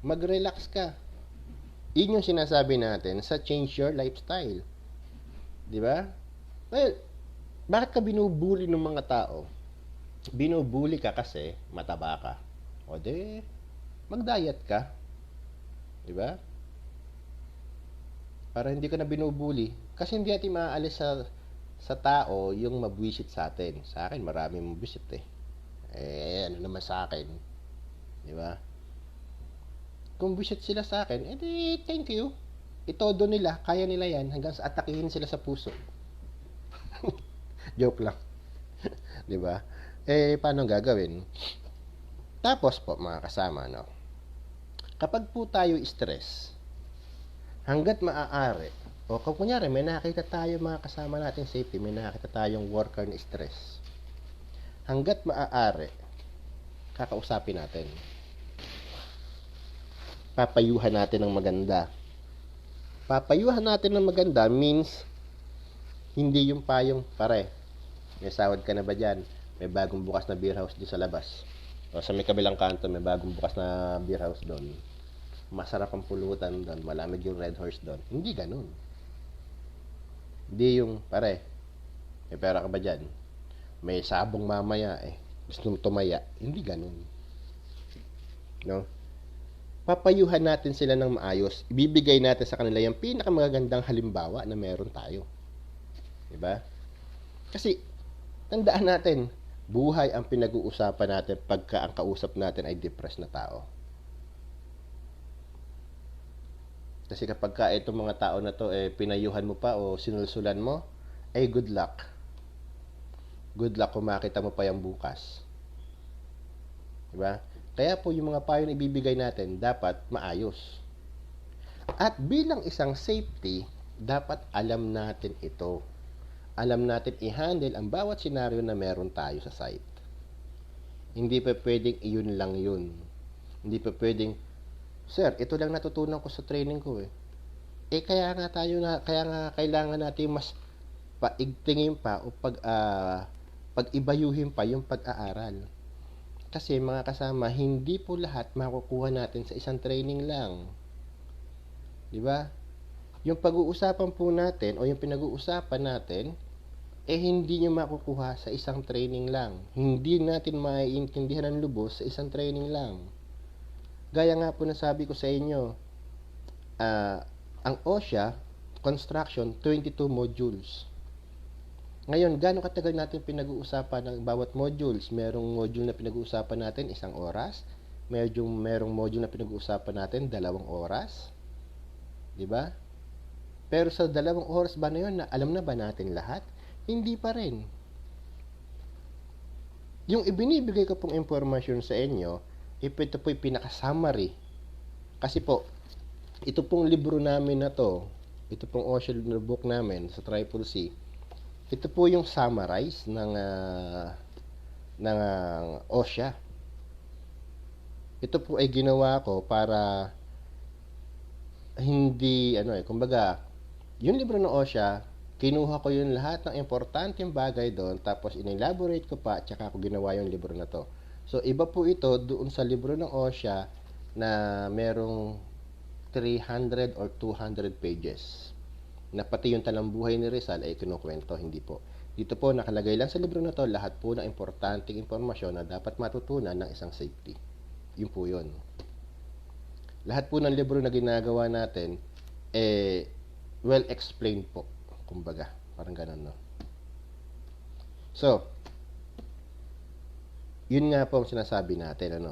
Mag-relax ka. Yun yung sinasabi natin sa change your lifestyle. Di ba? Well, bakit ka binubuli ng mga tao? Binubuli ka kasi mataba ka. O de, mag-diet ka. Di ba? Para hindi ka na binubuli. Kasi hindi natin maaalis sa tao yung mabwisit sa atin. Sa akin, marami mabwisit eh. Ano naman sa akin? Di ba? Kung visit sila sa akin, edi thank you. Itodo nila, kaya nila yan hanggang sa atakihin sila sa puso. Joke lang. 'Di ba? Paano gagawin? Tapos po, mga kasama, no? Kapag po tayo stress, hanggat maaari, o kung kunyari, may nakita tayo mga kasama natin safety, may nakita tayong worker na stress, hanggat maaari, kakausapin natin. Papayuhan natin ng maganda. Papayuhan natin ng maganda means hindi yung payong, pare, may sahod ka na ba dyan? May bagong bukas na beer house doon sa labas. O sa may kabilang kanto, may bagong bukas na beer house doon. Masarap ang pulutan doon. Malamig yung Red Horse doon. Hindi ganun. Hindi yung, pare, may pera ka ba dyan? May sabong mamaya eh. Gusto mong tumaya. Hindi ganun. No? Papayuhan natin sila ng maayos. Ibibigay natin sa kanila yung pinakamagandang halimbawa na meron tayo. Diba? Kasi, tandaan natin, buhay ang pinag-uusapan natin pagka ang kausap natin ay depressed na tao. Kasi kapag ka itong mga tao na to, pinayuhan mo pa o sinulsulan mo, ay good luck. Good luck kung makita mo pa yung bukas. Diba? Kaya po yung mga payo na ibibigay natin, dapat maayos. At bilang isang safety, dapat alam natin ito. Alam natin i-handle ang bawat senaryo na meron tayo sa site. Hindi pa pwedeng iyon lang yun. Hindi pa pwedeng, sir, ito lang natutunan ko sa training ko eh. Kaya nga kailangan natin mas paigtingin pa o pag-ibayuhin pa yung pag-aaral. Kasi mga kasama, hindi po lahat makukuha natin sa isang training lang. Di ba? Yung pag-uusapan po natin o yung pinag-uusapan natin, hindi nyo makukuha sa isang training lang. Hindi natin maiintindihan ng lubos sa isang training lang. Gaya nga po na sabi ko sa inyo, ang OSHA, construction, 22 modules. Ngayon, gaano katagal natin pinag-uusapan ng bawat modules? Merong module na pinag-uusapan natin 1 oras. Merong module na pinag-uusapan natin 2 oras. 'Di ba? Pero sa 2 oras ba na 'yon, alam na ba natin lahat? Hindi pa rin. Yung ibinibigay ko pong impormasyon sa inyo, ito po'y pinaka-summary. Kasi po, ito pong libro namin na to, ito pong OSHA book namin sa Triple C, ito po yung summarize ng OSHA. Ito po ay ginawa ko para hindi, kumbaga, yung libro ng OSHA, kinuha ko yung lahat ng importanteng bagay doon, tapos in-elaborate ko pa, tsaka ko ginawa yung libro na to. So, iba po ito doon sa libro ng OSHA na merong 300 or 200 pages. Na pati yung talambuhay ni Rizal ay kinukwento, hindi po. Dito po, nakalagay lang sa libro na to lahat po ng importanteng impormasyon na dapat matutunan ng isang safety. Yun po yun. Lahat po ng libro na ginagawa natin, well explained po. Kumbaga, parang ganun, no? So, yun nga po ang sinasabi natin,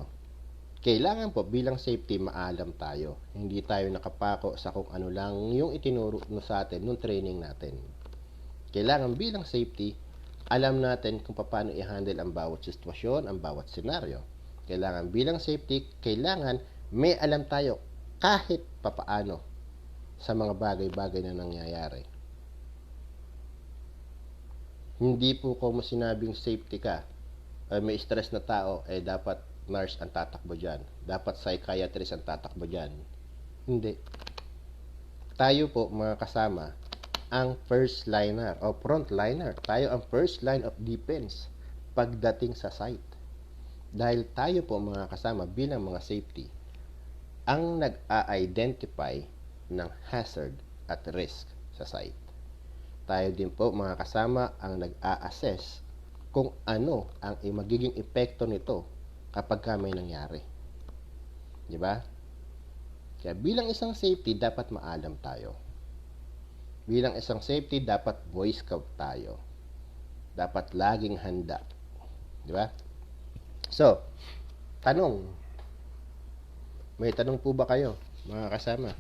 kailangan po bilang safety maalam tayo. Hindi tayo nakapako sa kung ano lang yung itinuro sa atin nung training natin. Kailangan bilang safety, alam natin kung paano i-handle ang bawat sitwasyon, ang bawat senaryo. Kailangan bilang safety, kailangan may alam tayo kahit papaano sa mga bagay-bagay na nangyayari. Hindi po kung sinabing safety ka, may stress na tao, dapat nurse ang tatakbo dyan. Dapat psychiatrist ang tatakbo dyan. Hindi. Tayo po, mga kasama, ang first liner o front liner. Tayo ang first line of defense pagdating sa site. Dahil tayo po, mga kasama, bilang mga safety, ang nag-a-identify ng hazard at risk sa site. Tayo din po, mga kasama, ang nag-a-assess kung ano ang magiging epekto nito kapag may nangyari. Di ba? Kaya bilang isang safety, dapat maalam tayo. Bilang isang safety, dapat Boy Scout tayo. Dapat laging handa. Di ba? So, tanong. May tanong po ba kayo, mga kasama?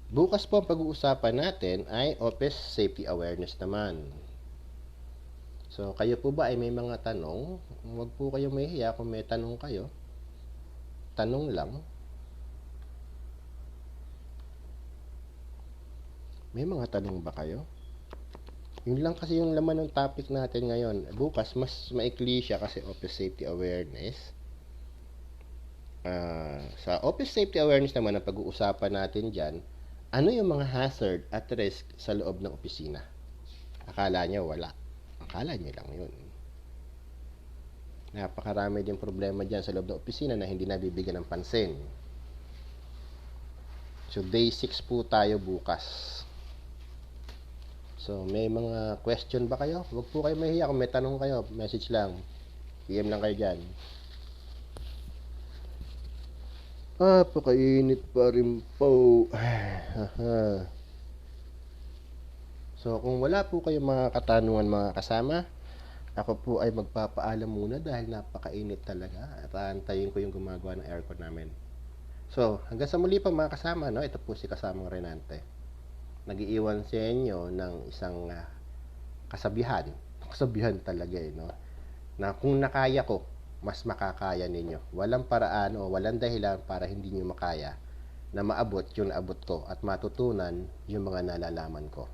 Bukas po ang pag-uusapan natin ay office safety awareness naman. So, kayo po ba ay may mga tanong? Huwag po kayo mahihiya kung may tanong kayo. Tanong lang. May mga tanong ba kayo? Yun lang kasi yung laman ng topic natin ngayon. Bukas, mas maikli siya kasi office safety awareness. Sa office safety awareness naman, ang pag-uusapan natin dyan, ano yung mga hazard at risk sa loob ng opisina? Akala nyo wala. Akala nyo lang yun. Napakarami din problema dyan sa loob ng opisina na hindi nabibigyan ng pansin. So, day 6 po tayo bukas. So, may mga question ba kayo? Huwag po kayo mahiya. Kung may tanong kayo, message lang. PM lang kayo dyan. Pakainit pa rin po. So, kung wala po kayong mga katanungan, mga kasama, ako po ay magpapaalam muna dahil napakainit talaga at aantayin ko yung gumagawa ng aircon namin. So, hanggang sa muli pa, mga kasama, no? Ito po si Kasamang Renante. Nag-iiwan sa inyo ng isang kasabihan. Kasabihan talaga no? Na kung nakaya ko, mas makakaya ninyo. Walang paraan o walang dahilan para hindi nyo makaya na maabot yung naabot ko at matutunan yung mga nalalaman ko.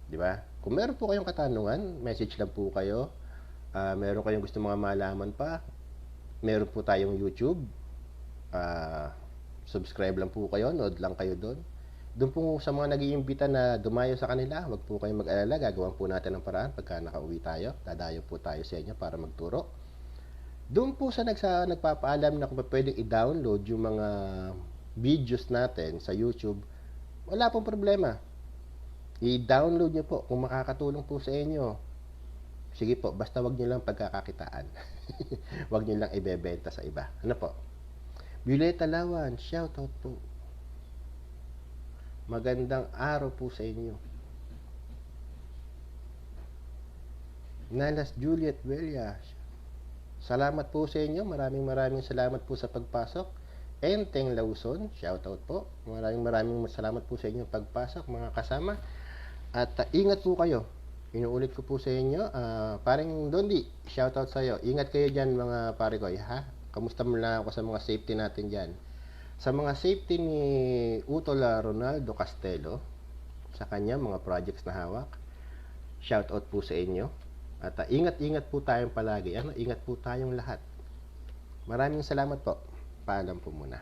Di ba? Kung meron po kayong katanungan, message lang po kayo. Meron kayong gusto mga malaman pa, meron po tayong YouTube. Subscribe lang po kayo, nood lang kayo doon. Doon po sa mga nag-iimbita na dumayo sa kanila, wag po kayong mag-alala, gagawan po natin ng paraan pagka nakauwi tayo. Dadayo po tayo sa inyo para magturo. Doon po sa nagpapaalam na kung pwedeng i-download yung mga videos natin sa YouTube, wala pong problema. I-download nyo po kung makakatulong po sa inyo. Sige po, basta wag nyo lang pagkakakitaan. Wag nyo lang ibebenta sa iba. Ano po? Violeta Lawan, shoutout po. Magandang araw po sa inyo. Nalas Juliet Velia, salamat po sa inyo. Maraming salamat po sa pagpasok. Enteng Lawson, shoutout po. Maraming salamat po sa inyo pagpasok, mga kasama. At ingat po kayo. Inuulit ko po sa inyo. Paring Dondi, shoutout sa iyo. Ingat kayo dyan, mga pare ko. Ha? Kamusta mo lang ako sa mga safety natin dyan. Sa mga safety ni Utola Ronaldo Castelo, sa kanya mga projects na hawak, shoutout po sa inyo. At ingat-ingat po tayong palagi. Ingat po tayong lahat. Maraming salamat po. Paalam po muna.